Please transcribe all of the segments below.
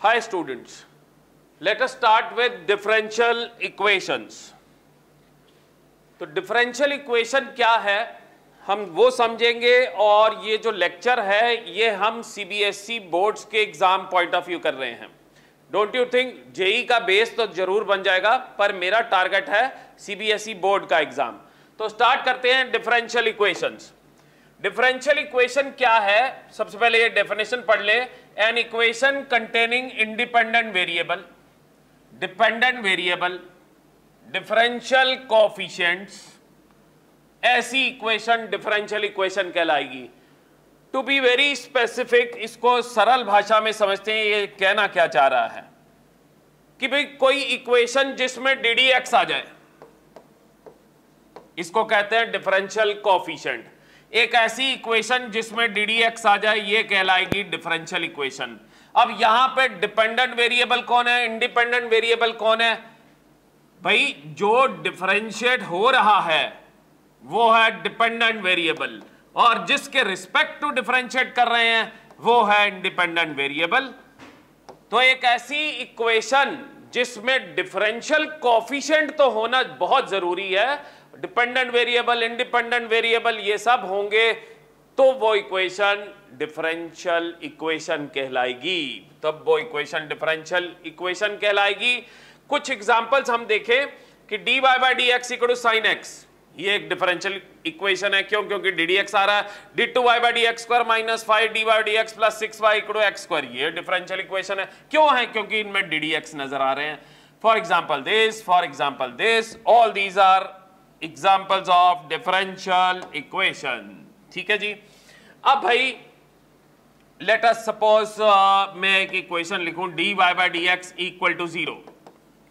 Hi students, let us start with differential equations. तो differential equation क्या है हम वो समझेंगे, और ये जो लेक्चर है ये हम CBSE बोर्ड्स के एग्जाम पॉइंट ऑफ व्यू कर रहे हैं. डोंट यू थिंक जेई का बेस तो जरूर बन जाएगा, पर मेरा टारगेट है CBSE बोर्ड का एग्जाम. तो स्टार्ट करते हैं डिफरेंशियल इक्वेशंस. डिफरेंशियल इक्वेशन क्या है, सबसे पहले ये डेफिनेशन पढ़ ले. An equation containing independent variable, dependent variable, differential coefficients, ऐसी इक्वेशन डिफरेंशियल इक्वेशन कहलाएगी. टू बी वेरी स्पेसिफिक, इसको सरल भाषा में समझते हैं, ये कहना क्या चाह रहा है कि भाई कोई इक्वेशन जिसमें ddx आ जाए, इसको कहते हैं डिफरेंशियल कोएफिशिएंट. एक ऐसी इक्वेशन जिसमें ddx आ जाए ये कहलाएगी डिफरेंशियल इक्वेशन. अब यहां पे डिपेंडेंट वेरिएबल कौन है, इंडिपेंडेंट वेरिएबल कौन है? भाई जो डिफरेंशिएट हो रहा है वो है डिपेंडेंट वेरिएबल, और जिसके रिस्पेक्ट टू डिफरेंशिएट कर रहे हैं वो है इंडिपेंडेंट वेरिएबल. तो एक ऐसी इक्वेशन जिसमें डिफरेंशियल कोएफिशिएंट तो होना बहुत जरूरी है, डिपेंडेंट वेरिएबल, इंडिपेंडेंट वेरिएबल ये सब होंगे, तो वो इक्वेशन डिफरेंशियल इक्वेशन कहलाएगी. तब वो इक्वेशन डिफरेंशियल इक्वेशन कहलाएगी. कुछ एग्जांपल्स हम देखें कि dy by dx equal to sin x, ये एक डिफरेंशियल इक्वेशन है. क्यों? क्योंकि ddx आ रहा है. d2y by dx square minus 5dy by dx plus 6y equal to x square, ये डिफरेंशियल इक्वेशन है. क्यों है? क्योंकि इनमें ddx नजर आ रहे हैं. For example this, all these are examples of differential equation. ठीक है जी. अब भाई लेट अस सपोज मैं एक इक्वेशन लिखूं dy by dx equal to 0.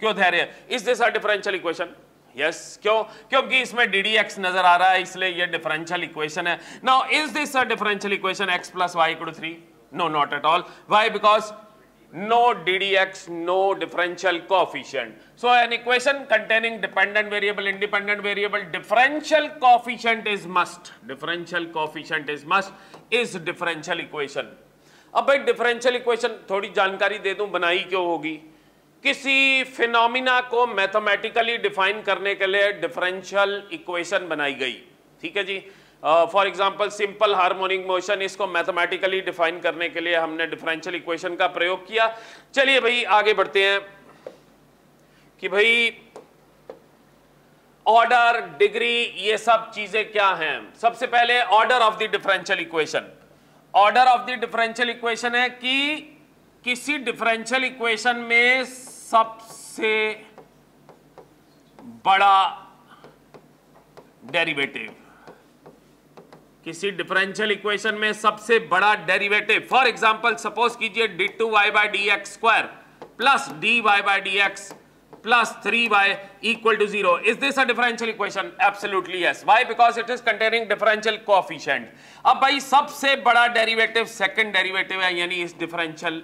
क्यों धैर्य? Is this a differential equation? Yes. क्यों? क्योंकि इसमें ddx नजर आ रहा है, इसलिए ये डिफरेंशियल इक्वेशन है. Now is this a differential equation x plus y equal to 3? No, not at all. Why? Because no ddx, no differential coefficient. So an equation containing dependent variable, independent variable, differential coefficient is must. Differential coefficient is must, is differential equation. अब भाई differential equation थोड़ी जानकारी दे दूं बनाई क्यों होगी. किसी phenomena को मैथमेटिकली डिफाइन करने के लिए डिफरेंशियल इक्वेशन बनाई गई. ठीक है जी. For example simple harmonic motion, इसको मैथमेटिकली डिफाइन करने के लिए हमने डिफरेंशियल इक्वेशन का प्रयोग किया. चलिए भाई आगे बढ़ते हैं कि भाई ऑर्डर, डिग्री, ये सब चीजें क्या हैं. सबसे पहले order of the differential equation. Order of the differential equation है कि किसी डिफरेंशियल इक्वेशन में सबसे बड़ा डेरिवेटिव, किसी डिफरेंशियल इक्वेशन में सबसे बड़ा डेरिवेटिव. फॉर एग्जांपल सपोज कीजिए d2y by dx square plus dy by dx plus 3y equal to 0. Is this a differential equation? Absolutely yes. Why? Because it is containing differential coefficient. अब भाई सबसे बड़ा derivative second derivative है, यानी इस differential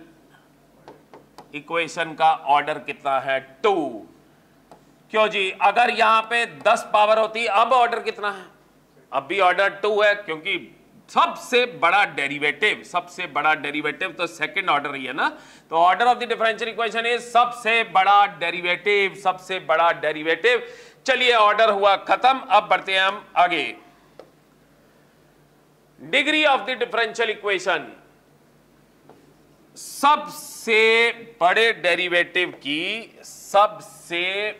equation का order कितना है? 2. क्यों जी? अगर यहां पे 10 पावर होती, अब ऑर्डर कितना है? अब भी ऑर्डर 2 है, क्योंकि सबसे बड़ा डेरिवेटिव तो सेकंड ऑर्डर ही है ना. तो order of the differential equation is सबसे बड़ा डेरिवेटिव. चलिए ऑर्डर हुआ खत्म. अब बढ़ते हैं हम आगे. Degree of the differential equation, सबसे बड़े डेरिवेटिव की सबसे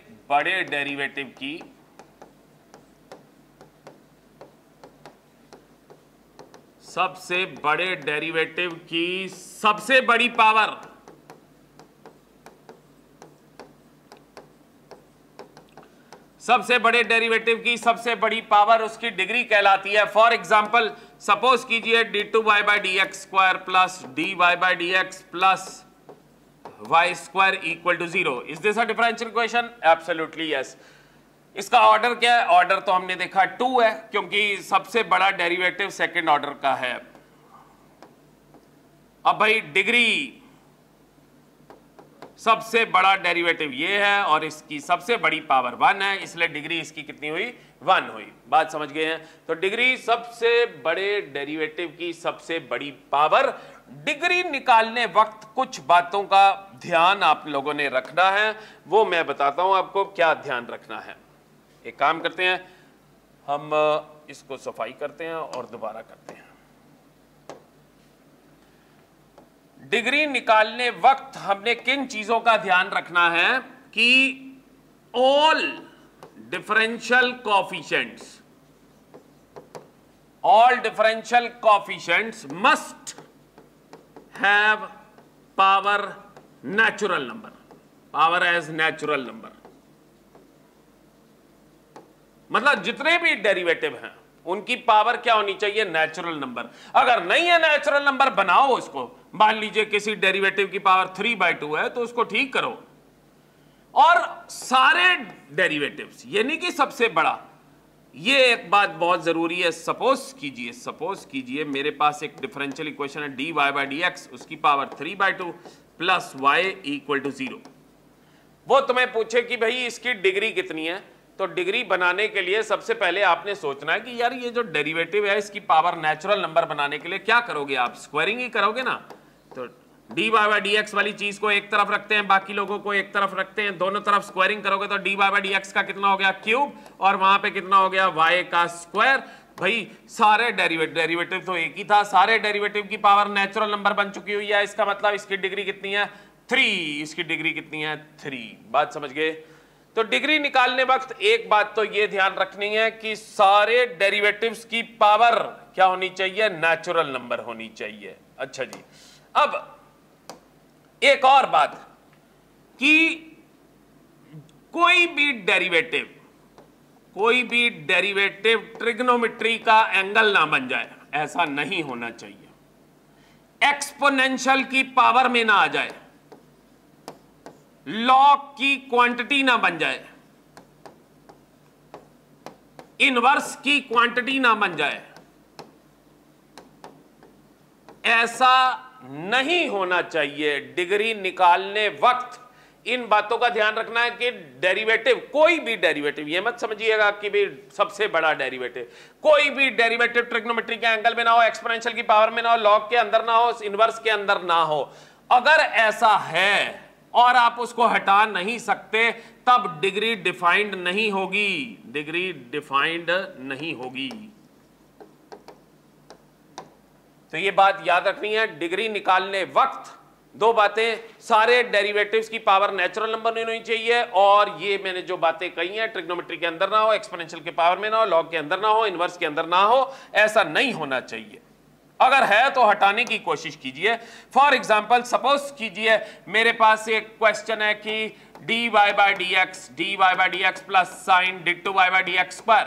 बड़ी पावर, सबसे बड़े डेरिवेटिव की सबसे बड़ी पावर उसकी डिग्री कहलाती है. फॉर एग्जांपल सपोज कीजिए d2y by dx square plus dy by dx plus y square equal to 0. Is this a differential equation? Absolutely yes. इसका ऑर्डर क्या है? ऑर्डर तो हमने देखा 2 है, क्योंकि सबसे बड़ा डेरिवेटिव सेकंड ऑर्डर का है. अब भाई डिग्री, सबसे बड़ा डेरिवेटिव ये है और इसकी सबसे बड़ी पावर 1 है, इसलिए डिग्री इसकी कितनी हुई? 1 हुई. बात समझ गए हैं? तो डिग्री सबसे बड़े डेरिवेटिव की सबसे बड़ी पावर डिग्री निकालने वक्त कुछ बातों का ध्यान आप लोगों ने रखना है, वो मैं बताता हूं आपको क्या ध्यान रखना है। एक काम करते हैं, हम इसको सफाई करते हैं और दोबारा करते हैं। डिग्री निकालने वक्त हमने किन चीजों का ध्यान रखना है कि all differential coefficients must have power natural number, power as natural number. मतलब जितने भी डेरिवेटिव हैं उनकी पावर क्या होनी चाहिए? Natural number. अगर नहीं है नेचुरल नंबर, बनाओ उसको। मान लीजिए किसी डेरिवेटिव की पावर 3/2 है तो उसको ठीक करो। और सारे डेरिवेटिव्स, यानी कि सबसे बड़ा, ये एक बात बहुत जरूरी है। सपोज कीजिए मेरे पास एक डिफरेंशियल इक्वेशन है dy/dx, उसकी पावर 3/2 प्लस y = 0। वो तुम्हें पूछे कि भाई इसकी डिग्री कितनी है, तो डिग्री बनाने के लिए सबसे पहले आपने सोचना है कि यार ये जो डेरिवेटिव है इसकी पावर नेचुरल नंबर बनाने के लिए क्या करोगे आप? स्क्वायरिंग ही करोगे ना। तो dy/dx वाली चीज को एक तरफ रखते हैं, बाकी लोगों को एक तरफ रखते हैं, दोनों तरफ स्क्वायरिंग करोगे तो dy/dx का कितना हो गया? क्यूब, और वहां पे कितना हो गया? y का स्क्वायर। भाई सारे डेरिवेटिव तो एक ही था, सारे डेरिवेटिव की पावर नेचुरल नंबर बन चुकी हुई है। इसका मतलब इसकी डिग्री कितनी है? 3। इसकी डिग्री कितनी है? 3। बात समझ गए? तो डिग्री निकालने वक्त एक बात तो ये ध्यान रखनी है कि सारे डेरिवेटिव्स की पावर क्या होनी चाहिए? नेचुरल नंबर होनी चाहिए। अच्छा जी, अब एक और बात कि कोई भी डेरिवेटिव ट्रिग्नोमेट्री का एंगल ना बन जाए, ऐसा नहीं होना चाहिए। एक्सपोनेंशियल की पावर में ना आ जाए, लॉग की क्वांटिटी ना बन जाए, इनवर्स की क्वांटिटी ना बन जाए, ऐसा नहीं होना चाहिए। डिग्री निकालने वक्त इन बातों का ध्यान रखना है कि डेरिवेटिव, कोई भी डेरिवेटिव, ये मत समझिएगा कि भी सबसे बड़ा डेरिवेटिव, कोई भी डेरिवेटिव ट्रिग्नोमेट्री के एंगल में ना हो, एक्सपोनेंशियल की पावर में ना हो, लॉग के अंदर ना हो, इनवर्स के अंदर ना हो। अगर ऐसा है और आप उसको हटा नहीं सकते, तब डिग्री डिफाइंड नहीं होगी, डिग्री डिफाइंड नहीं होगी। तो ये बात याद रखनी है। डिग्री निकालने वक्त दो बातें, सारे डेरिवेटिव्स की पावर नेचुरल नंबर नहीं होनी चाहिए, और ये मैंने जो बातें कही हैं, ट्रिग्नोमेट्री के अंदर ना हो, एक्सपोनेंशियल के पावर में ना हो, लॉग के अंदर ना हो, इनवर्स के अंदर ना हो, ऐसा नहीं होना चाहिए। अगर है तो हटाने की कोशिश कीजिए। फॉर एग्जाम्पल सपोज कीजिए मेरे पास एक क्वेश्चन है कि dy/dx plus sine d2y/dx square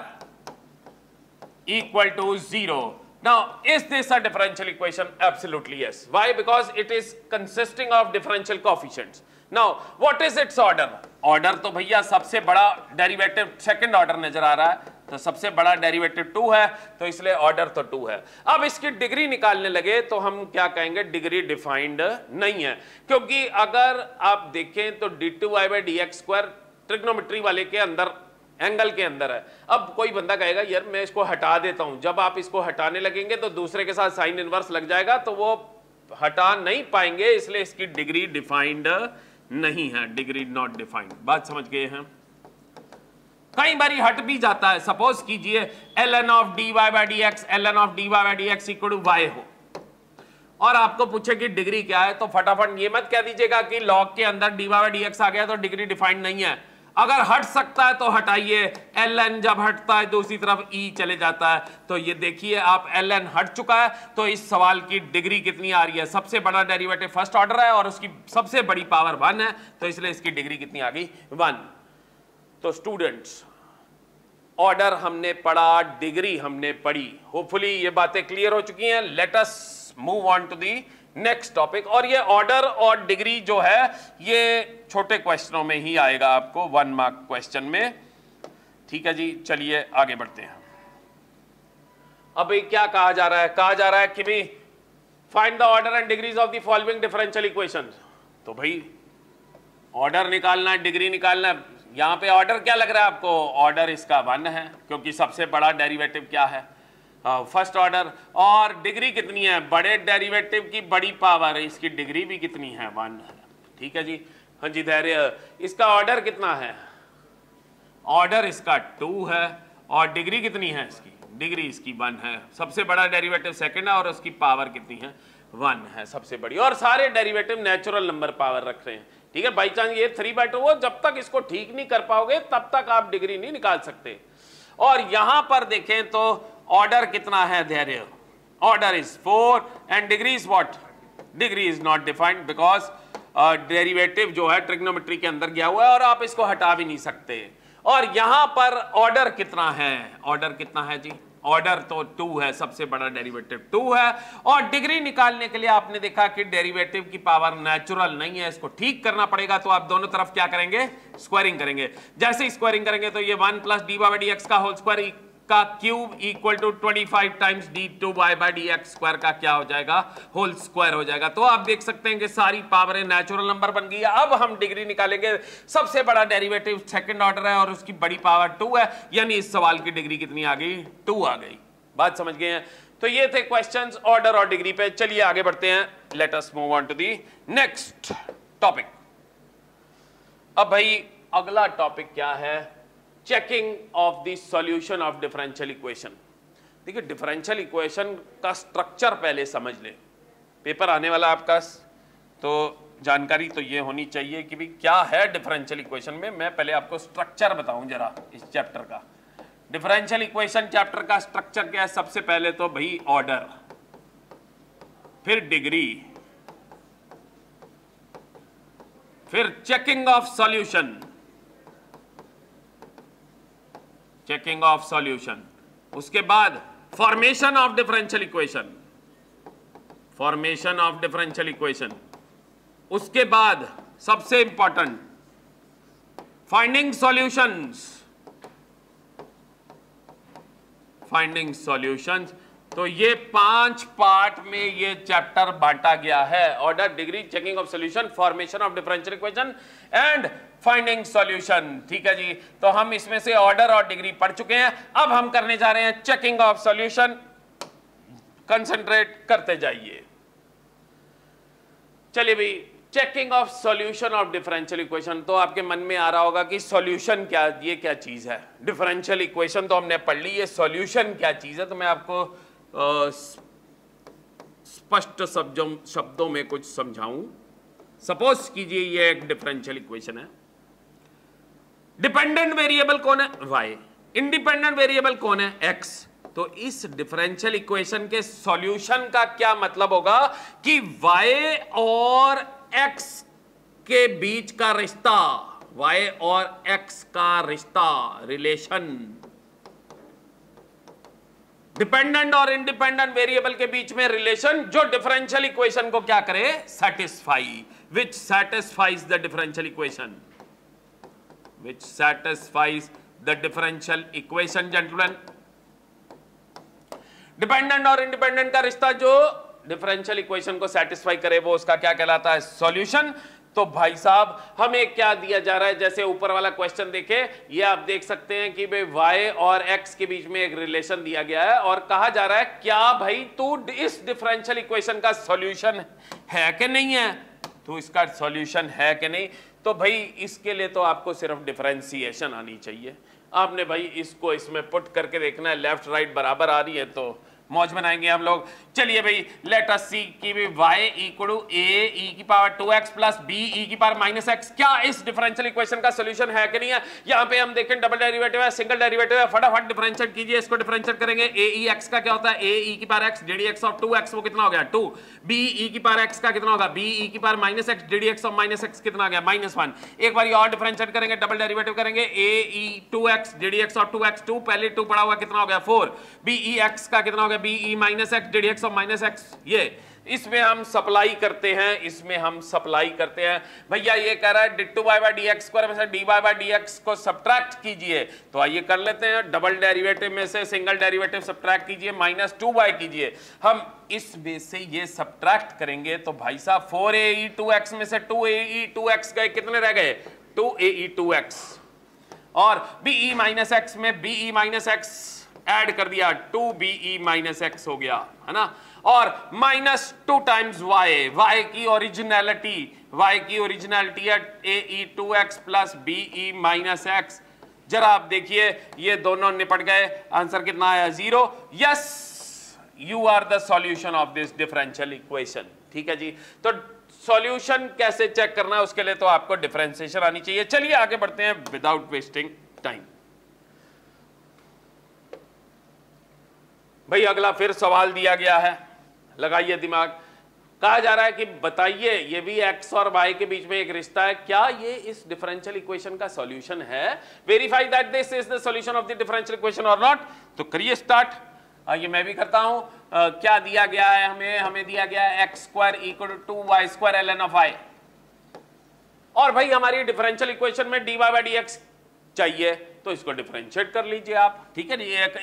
equal to 0। Now, is this a differential equation? Absolutely yes. Why? Because it is consisting of differential coefficients. Now, what is its order? Order तो भैया सबसे बड़ा derivative second order नजर आ रहा है, तो सबसे बड़ा डेरिवेटिव 2 है, तो इसलिए ऑर्डर तो 2 है। अब इसकी डिग्री निकालने लगे तो हम क्या कहेंगे? डिग्री डिफाइंड नहीं है, क्योंकि अगर आप देखें तो d2y/dx स्क्वायर ट्रिग्नोमेट्री वाले के अंदर, एंगल के अंदर है। अब कोई बंदा कहेगा यार मैं इसको हटा देता हूं, जब आप इसको हटाने लगेंगे तो दूसरे के साथ साइन इनवर्स लग जाएगा, तो वो हटा नहीं पाएंगे, इसलिए इसकी डिग्री डिफाइंड नहीं है, डिग्री नॉट डिफाइंड। बात समझ गए हैं? कई बारी हट भी जाता है। सपोज कीजिए ln of dy/dx equal to y हो, और आपको पूछे कि डिग्री क्या है, तो फटाफट ये मत कह दीजिएगा कि लॉग के अंदर dy/dx आ गया तो डिग्री डिफाइंड नहीं है। अगर हट सकता है तो हटाइए। ln जब हटता है दूसरी तरफ e चले जाता है, तो ये देखिए आप ln हट चुका है, तो इस सवाल की डिग्री कितनी आ रही है? सबसे बड़ा डेरिवेटिव फर्स्ट ऑर्डर है और उसकी सबसे बड़ी पावर 1 है, तो इसलिए इसकी डिग्री कितनी आ गई? 1। तो स्टूडेंट्स, ऑर्डर हमने पढ़ा, डिग्री हमने पढ़ी, होपफुली ये बातें क्लियर हो चुकी हैं। Let us move on to the next topic. और ये ऑर्डर और डिग्री जो है ये छोटे क्वेश्चनों में ही आएगा आपको, 1 मार्क क्वेश्चन में। ठीक है जी, चलिए आगे बढ़ते हैं। अभी क्या कहा जा रहा है? कहा जा रहा है कि भाई find the order and degrees of the following differential equation. तो भाई ऑर्डर निकालना है, डिग्री निकालना है। यहां पे ऑर्डर क्या लग रहा है आपको? ऑर्डर इसका 1 है, क्योंकि सबसे बड़ा डेरिवेटिव क्या है? First order. और डिग्री कितनी है, बड़े डेरिवेटिव की बड़ी पावर है, इसकी डिग्री भी कितनी है, 1 है। ठीक है जी, हाँ जी धैर्य, इसका ऑर्डर कितना है, ऑर्डर इसका 2 है, और डिग्री कितनी है इसकी, डिग्री इसकी 1 है। सबसे बड़ा डेरिवेटिव सेकंड है और उसकी पावर कितनी है, 1 है सबसे बड़ी। और सारे डेरिवेटिव नेचुरल नंबर पावर रख रहे हैं। ठीक है, बाई चांस ये 3/2 हो, जब तक इसको ठीक नहीं कर पाओगे तब तक आप डिग्री नहीं निकाल सकते। और यहां पर देखें तो ऑर्डर कितना है धैर्य, order is 4 and degree is what, degree is not defined because derivative जो है ट्रिग्नोमेट्री के अंदर गया हुआ है और आप इसको हटा भी नहीं सकते। और यहां पर ऑर्डर कितना है, ऑर्डर कितना है जी, ऑर्डर तो 2 है, सबसे बड़ा डेरिवेटिव 2 है। और डिग्री निकालने के लिए आपने देखा कि डेरिवेटिव की पावर नेचुरल नहीं है, इसको ठीक करना पड़ेगा। तो आप दोनों तरफ क्या करेंगे, स्क्वायरिंग करेंगे। जैसे ही स्क्वायरिंग करेंगे तो ये 1 plus D by D X का होल स्क्वायर का cube equal to 25 times d2 by D X square का क्या हो जाएगा, होल स्क्वायर हो जाएगा। तो आप देख सकते हैं कि सारी पावरें नेचुरल नंबर बन गई है। अब हम डिग्री निकालेंगे, सबसे बड़ा डेरिवेटिव सेकंड ऑर्डर है और उसकी बड़ी पावर 2 है, यानी इस सवाल की डिग्री कितनी आ गई, 2 आ गई। बात समझ गए हैं। तो ये थे क्वेश्चंस ऑर्डर और डिग्री पे। चलिए आगे बढ़ते हैं, let us move on to the next topic. अब भाई अगला टॉपिक क्या है, checking of the solution of differential equation. देखिए डिफरेंशियल इक्वेशन का स्ट्रक्चर पहले समझ ले, पेपर आने वाला आपका, तो जानकारी तो ये होनी चाहिए कि भाई क्या है डिफरेंशियल इक्वेशन में। मैं पहले आपको स्ट्रक्चर बताऊं जरा इस चैप्टर का। डिफरेंशियल इक्वेशन चैप्टर का स्ट्रक्चर क्या है, सबसे पहले तो भाई ऑर्डर, फिर डिग्री, फिर checking of solution, checking of solution, उसके बाद formation of differential equation, formation of differential equation, उसके बाद सबसे important finding solutions, finding solutions. तो ये 5 पार्ट में ये चैप्टर बांटा गया है, order, degree, checking of solution, formation of differential equation and finding solution. ठीक है जी, तो हम इसमें से ऑर्डर और डिग्री पढ़ चुके हैं। अब हम करने जा रहे हैं चेकिंग ऑफ सॉल्यूशन, कंसंट्रेट करते जाइए। चलिए भाई, checking of solution of differential equation. तो आपके मन में आ रहा होगा कि सॉल्यूशन क्या, ये क्या चीज है, डिफरेंशियल इक्वेशन तो हमने पढ़ ली, ये सॉल्यूशन क्या चीज है। तो मैं आपको स्पष्ट शब्दों में कुछ समझाऊं। सपोज कीजिए ये एक डिफरेंशियल इक्वेशन है, डिपेंडेंट वेरिएबल कौन है, y, इंडिपेंडेंट वेरिएबल कौन है, x। तो इस डिफरेंशियल इक्वेशन के सॉल्यूशन का क्या मतलब होगा कि y और x के बीच का रिश्ता, y और x का रिश्ता, रिलेशन, डिपेंडेंट और इंडिपेंडेंट वेरिएबल के बीच में रिलेशन जो डिफरेंशियल इक्वेशन को क्या करे, satisfy, which satisfies the differential equation, which satisfies the differential equation. Gentleman, dependent और इंडिपेंडेंट का रिश्ता जो डिफरेंशियल इक्वेशन को सेटिस्फाई करे वो उसका क्या कहलाता है, सॉल्यूशन। तो भाई साहब हमें क्या दिया जा रहा है, जैसे ऊपर वाला क्वेश्चन देखे, ये आप देख सकते हैं कि भाई y और x के बीच में एक रिलेशन दिया गया है और कहा जा रहा है क्या भाई तू इस डिफरेंशियल इक्वेशन का सॉल्यूशन है कि नहीं है, तो इसका सॉल्यूशन है कि नहीं। तो भाई इसके लिए तो आपको सिर्फ डिफरेंशिएशन आनी चाहिए। आपने भाई इसको इसमें पुट करके देखना है, लेफ्ट राइट बराबर आ रही है तो मौज बनाएंगे हम लोग। चलिए भाई, लेट अस सी कि y equal to a e की power 2x plus b e की पावर माइनस x क्या इस डिफरेंशियल इक्वेशन का सॉल्यूशन है कि नहीं है। यहां पे हम देखें डबल डेरिवेटिव है, सिंगल डेरिवेटिव है, फटाफट डिफरेंशिएट कीजिए। इसको डिफरेंशिएट करेंगे, a e x का क्या होता है, a e की power x dd x of 2x वो कितना हो गया 2, b e की पावर x का कितना होगा, b e की power minus x dd x of minus x कितना आ गया -1। एक बार और डिफरेंशिएट करेंगे, डबल डेरिवेटिव करेंगे, a e 2x dd x of 2x 2 पहले 2 पड़ा हुआ कितना हो गया 4, b e x का कितना हो गया B E minus X D X of minus X. ये इसमें हम सप्लाई करते हैं, इसमें हम सप्लाई करते हैं। भैया ये कह रहा है डी2 बाई डी एक्स स्क्वायर में से डी बाई डी एक्स को सब्ट्रैक्ट कीजिए, तो आइए कर लेते हैं। डबल डेरिवेटिव में से सिंगल डेरिवेटिव सब्ट्रैक्ट कीजिए, -2y कीजिए। हम इस बेस से ये सब्ट्रैक्ट करेंगे तो भाई साहब 4ae2x में से 2ae2x गए, कितने रह गए 2ae2x, और be माइनस एक्स में be माइनस एक्स ऐड कर दिया 2be माइनस एक्स हो गया, है ना, और माइनस 2 टाइम्स वाई, वाई की ओरिजिनलिटी है ae 2x plus be minus x. जरा आप देखिए ये दोनों निपट गए, आंसर कितना आया 0। Yes, you are the solution of this differential equation. ठीक है जी, तो सॉल्यूशन कैसे चेक करना है उसके लिए तो आपको डिफरेंशिएशन आनी चाहिए। चलिए आगे बढ़ते हैं विदाउट वेस्टिंग टाइम। भाई अगला फिर सवाल दिया गया है, लगाइए दिमाग। कहा जा रहा है कि बताइए ये भी x और y के बीच में एक रिश्ता है, क्या ये इस डिफरेंशियल इक्वेशन का सॉल्यूशन है? Verify that this is the solution of the differential equation और नॉट। तो करिए स्टार्ट। ये मैं भी करता हूं। क्या दिया गया है हमें दिया गया है x square equal to 2y square ln of y, और भाई हमारी डिफरेंशियल इक्वेशन में dy बाई dx चाहिए, तो इसको डिफरेंशिएट कर लीजिए आप। ठीक है, ये एक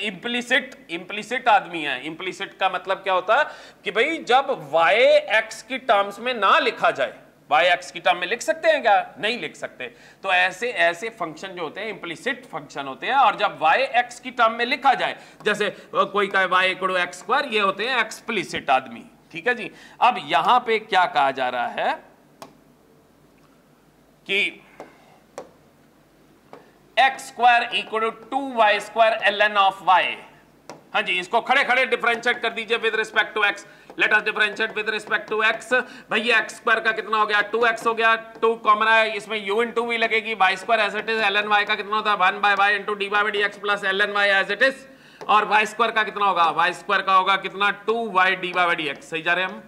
इम्प्लिसिट आदमी है। इम्प्लिसिट का मतलब क्या होता है कि भाई जब y x की टर्म्स में ना लिखा जाए, y x की टर्म में लिख सकते हैं क्या? नहीं लिख सकते। तो ऐसे फंक्शन जो होते हैं इम्प्लिसिट फंक्शन होते हैं, और जब y x की टर्म में लिखा जाए, जैसे कोई कहे y equal to x square, ये होते हैं एक्सप्लिसिट आदमी। ठीक है जी, अब यहां पे क्या कहा जा रहा है कि x square equal to 2y square ln of y। हाँ जी, इसको खड़े खड़े डिफरेंशिएट कर दीजिए with respect to x। Let us differentiate with respect to x। भैया x स्क्वायर का कितना हो गया? 2x हो गया, 2 कॉमन है, इसमें u इन 2 भी लगेगी। y square as it is ln y का कितना होता है? 1 by y into dy by dx plus ln y as it is. और y स्क्वायर का कितना होगा? y स्क्वायर का होगा कितना? 2y dy by dx। सही जा रहे हैं हम?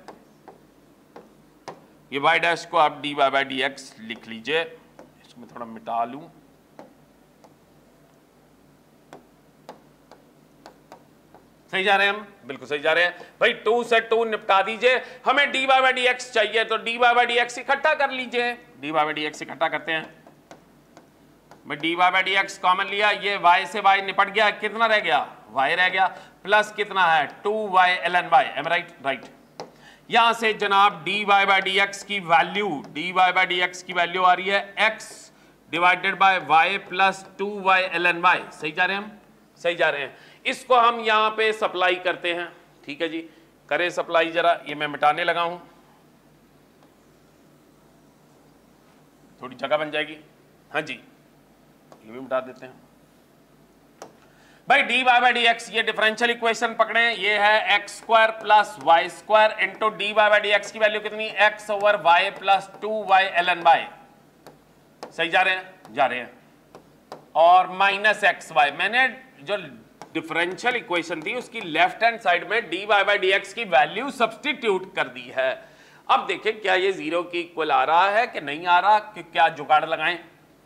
ये y डैश को आप dy बाई dx लिख लीजिए, इसको मैं थोड़ा मिटा लूं। सही जा रहे हैं हम? बिल्कुल सही जा रहे हैं भाई। 2 से 2 निपटा दीजिए। हमें dy बाई dx चाहिए, तो dy बाई dx इकट्ठा कर लीजिए। dy बाई dx इकट्ठा करते हैं। मैं dy बाई dx कॉमन लिया, ये y से y निपट गया, कितना रह गया? y रह गया, प्लस कितना है? 2y ln y। Am right? Right. यहां से जनाब dy बाई dx की वैल्यू, dy बाई dx की वैल्यू आ रही है x divided by y plus 2y ln y। सही जा रहे हैं हम? सही जा रहे हैं। इसको हम यहां पे सप्लाई करते हैं। ठीक है जी, करें सप्लाई। जरा ये मैं मिटाने लगा हूं, थोड़ी जगह बन जाएगी। हाँ जी, ये भी मिटा देते हैं भाई। dy बाई dx ये डिफरेंशियल इक्वेशन पकड़े, ये है x square plus Y square into dy by dx की वैल्यू कितनी? x over y plus 2y ln y। सही जा रहे हैं? जा रहे हैं। और माइनस एक्स वाई, मैंने जो डिफरेंशियल इक्वेशन थी उसकी लेफ्ट हैंड साइड में dy बाई dx की वैल्यू सब्स्टिट्यूट कर दी है। अब देखें क्या ये 0 के इक्वल आ रहा है कि नहीं आ रहा, कि क्या जुगाड़ लगाएं।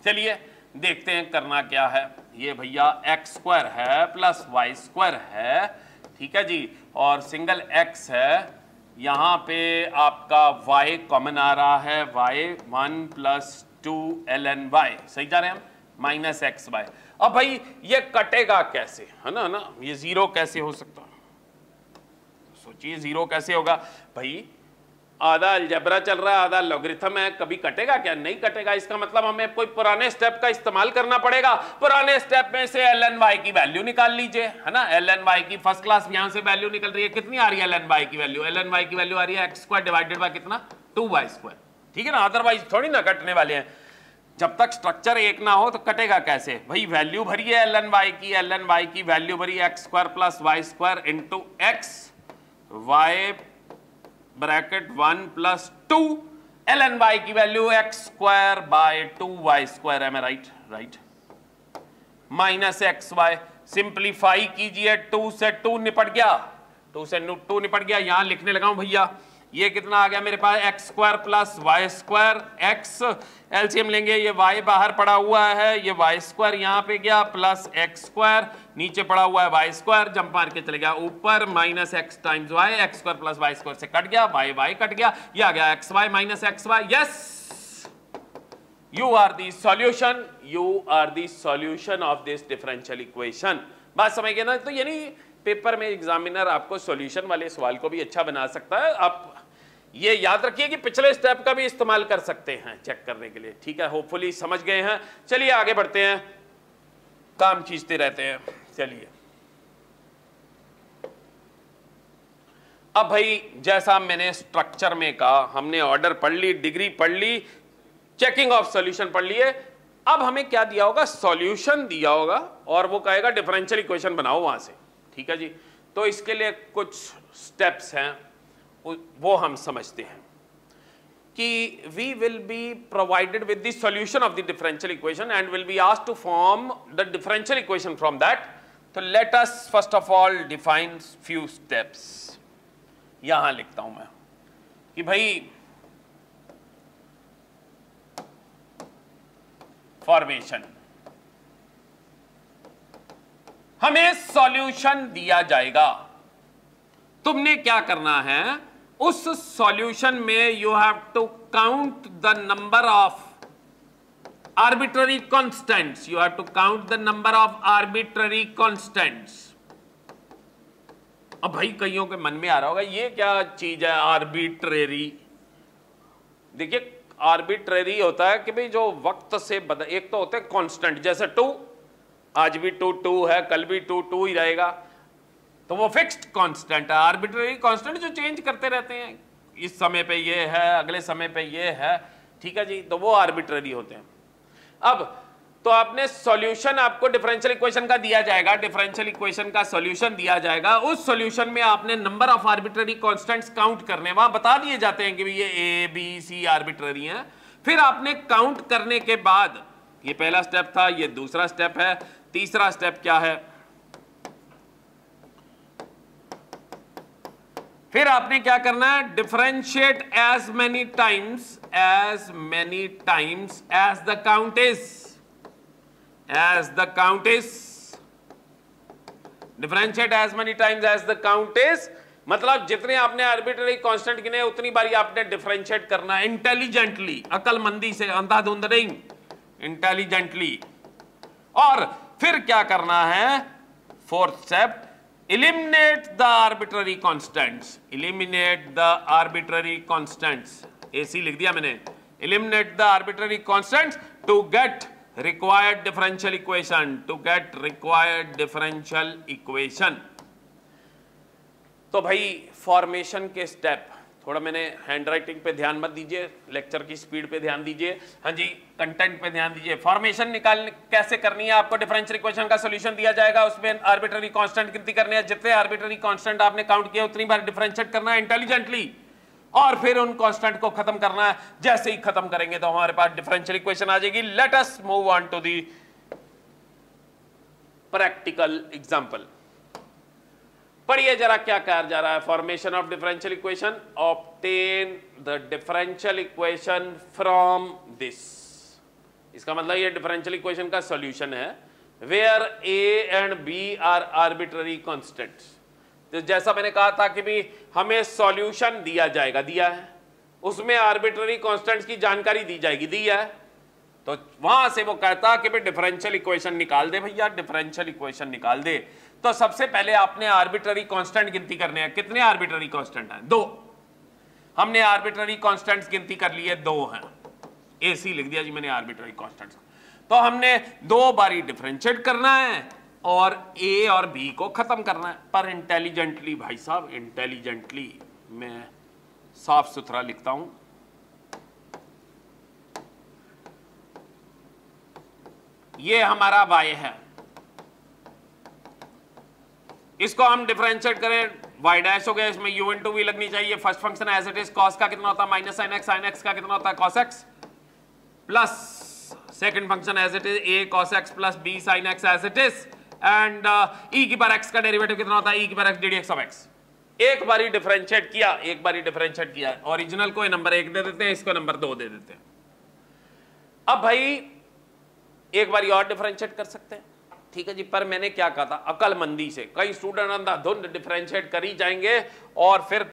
चलिए देखते हैं करना क्या है। ये भैया x स्क्वायर है प्लस वाई स्क्वायर है, ठीक है जी, और सिंगल x है। यहां पे आपका y कॉमन आ रहा है, y 1 प्लस 2 ln y। सही जा रहे हैं हम? Minus X Y. अब भाई ये कटेगा कैसे, है ना ये 0 कैसे हो सकता है? सोचिए 0 कैसे होगा भाई? आधा अलजेब्रा चल रहा है, आधा लॉगरिथम है, कभी कटेगा क्या? नहीं कटेगा। इसका मतलब हमें कोई पुराने स्टेप का इस्तेमाल करना पड़ेगा। पुराने स्टेप में से ln y की वैल्यू निकाल लीजिए, है ना। ln y की फर्स्ट क्लास यहां से वैल्यू निकल रही है, कितनी आ रही है ln y की वैल्यू? ln y की वैल्यू आ रही है x स्क्वायर डिवाइडेड बाय कितना? 2y square. ठीक है ना, अदरवाइज थोड़ी ना कटने वाले हैं। जब तक स्ट्रक्चर एक ना हो तो कटेगा कैसे भाई? वैल्यू भरी है ln y की वैल्यू भरी x square plus Y square into X Y bracket 1 plus 2 ln y की value x square by 2y square. है right? Right. Minus X Y, simplify कीजिए। 2 से 2 निपट गया, 2 से 2 निपट गया। यहां लिखने लगा हूं भैया, ये कितना आ गया मेरे पास? x square plus Y square, x LCM लेंगे, ये y बाहर पड़ा हुआ है, ये y स्क्वायर यहाँ पे गया प्लस x स्क्वायर, नीचे पड़ा हुआ है y स्क्वायर, जंप मार के चले गया ऊपर, minus x times y, x square plus Y square से कट गया, y कट गया, ये आ गया xy minus xy। Yes, you are the solution, you are the solution of this differential equation. बात समझ गए ना? तो यानी पेपर में एग्जामिनर आपको सॉल्यूशन वाले सवाल को भी अच्छा बना सकता है। आप ये याद रखिए कि पिछले स्टेप का भी इस्तेमाल कर सकते हैं चेक करने के लिए। ठीक है, होपफुली समझ गए हैं। चलिए आगे बढ़ते हैं, काम खींचते रहते हैं। चलिए अब भाई जैसा मैंने स्ट्रक्चर में कहा, हमने ऑर्डर पढ़ ली, डिग्री पढ़ ली, चेकिंग ऑफ सॉल्यूशन पढ़ लिए। अब हमें क्या दिया होगा, सॉल्यूशन दिया होगा और वो कहेगा डिफरेंशियल इक्वेशन बनाओ वहां से। ठीक है जी, तो इसके लिए कुछ स्टेप्स हैं, वो हम समझते हैं कि we will be provided with the solution of the differential equation and will be asked to form the differential equation from that. So let us first of all define few steps. यहां लिखता हूं मैं कि भाई formation, हमें solution दिया जाएगा, तुमने क्या करना है, उस सॉल्यूशन में you have to count the number of arbitrary constants, you have to count the number of arbitrary constants. अब भाई कईयों के मन में आ रहा होगा ये क्या चीज है आर्बिट्ररी। देखिए आर्बिट्ररी होता है कि भाई जो वक्त से बदल, एक तो होते हैं कांस्टेंट, जैसे 2, आज भी 2 है, कल भी 2 ही रहेगा, तो वो फिक्स्ड कांस्टेंट है। आर्बिट्ररी कांस्टेंट जो चेंज करते रहते हैं, इस समय पे ये है, अगले समय पे ये है, ठीक है जी, तो वो आर्बिट्ररी होते हैं। अब तो आपने सॉल्यूशन, आपको डिफरेंशियल इक्वेशन का दिया जाएगा, डिफरेंशियल इक्वेशन का सॉल्यूशन दिया जाएगा, उस सॉल्यूशन में आपने number of arbitrary constants count करने, वहां बता दिए जाते हैं कि ये ए बी सी आर्बिट्ररी हैं। फिर आपने काउंट करने के बाद, ये पहला स्टेप था, ये दूसरा स्टेप है, तीसरा स्टेप क्या है, फिर आपने क्या करना है, differentiate as many times as the count is, differentiate as many times as the count is, मतलब जितने आपने आर्बिट्ररी कांस्टेंट गिने उतनी बारी आपने डिफरेंशिएट करना है, इंटेलिजेंटली, अकलमंदी से, अंधाधुंध नहीं, इंटेलिजेंटली। और फिर क्या करना है, fourth step, eliminate the arbitrary constants, eliminate the arbitrary constants, AC लिख दिया मैंने, eliminate the arbitrary constants to get required differential equation, to get required differential equation। तो भाई फॉर्मेशन के स्टेप, थोड़ा मैंने हैंड राइटिंग पे ध्यान मत दीजिए, लेक्चर की स्पीड पे ध्यान दीजिए, हाँ जी, कंटेंट पे ध्यान दीजिए। फॉर्मेशन निकालने कैसे करनी है, आपको डिफरेंशियल इक्वेशन का सॉल्यूशन दिया जाएगा, उसमें आर्बिट्ररी कांस्टेंट गिनती करनी है, जितने आर्बिट्ररी कांस्टेंट आपने काउंट किया उतनी बार डिफरेंशिएट करना है इंटेलिजेंटली, और फिर उन कांस्टेंट को खत्म करना है। जैसे ही खत्म करेंगे तो हमारे पास डिफरेंशियल इक्वेशन आ जाएगी। Let us move on to the practical example. पढ़िए जरा क्या कहा जा रहा है, formation of differential equation, obtain the differential equation from this. इसका मतलब ये डिफरेंशियल इक्वेशन का सॉल्यूशन है, where A and B are arbitrary constants. तो जैसा मैंने कहा था कि भी हमें सॉल्यूशन दिया जाएगा, दिया है, उसमें आर्बिट्ररी कांस्टेंट्स की जानकारी दी जाएगी, दी है, तो वहां से वो कहता कि भाई डिफरेंशियल इक्वेशन निकाल दे, भैया डिफरेंशियल इक्वेशन निकाल दे। तो सबसे पहले आपने आर्बिट्ररी कांस्टेंट गिनती करने हैं। कितने आर्बिट्ररी कांस्टेंट हैं? 2। हमने आर्बिट्ररी कांस्टेंट्स गिनती कर लिए, 2 हैं, AC लिख दिया जी मैंने आर्बिट्ररी कांस्टेंट्स। तो हमने 2 बारी डिफरेंशिएट करना है और A और B को खत्म करना है, पर इंटेलिजेंटली भाई साहब, इंटेलिजेंटली मैं साफ सुथरा लिखता हूं। ये हमारा y है, इसको हम डिफरेंशिएट करें, y डैश हो गया, इसमें u इंटू वी लगनी चाहिए। First function as it is, cos का कितना होता है minus sine X, sine X का कितना होता है cos X, plus second function as it is a cos x plus b sin x as it is, and e की power x का डेरिवेटिव कितना होता है, e की power x ddx of x। एक बारी डिफरेंशिएट किया, एक बारी डिफरेंशिएट किया, ओरिजिनल को नंबर 1 दे देते हैं, इसको नंबर 2 दे देते हैं। अब भाई एक बारी और डिफरेंशिएट कर सकते हैं, ठीक है जी, पर मैंने क्या कहा था, अकलमंदी से। कई स्टूडेंट अंधाधुंध डिफरेंशिएट कर ही जाएंगे और फिर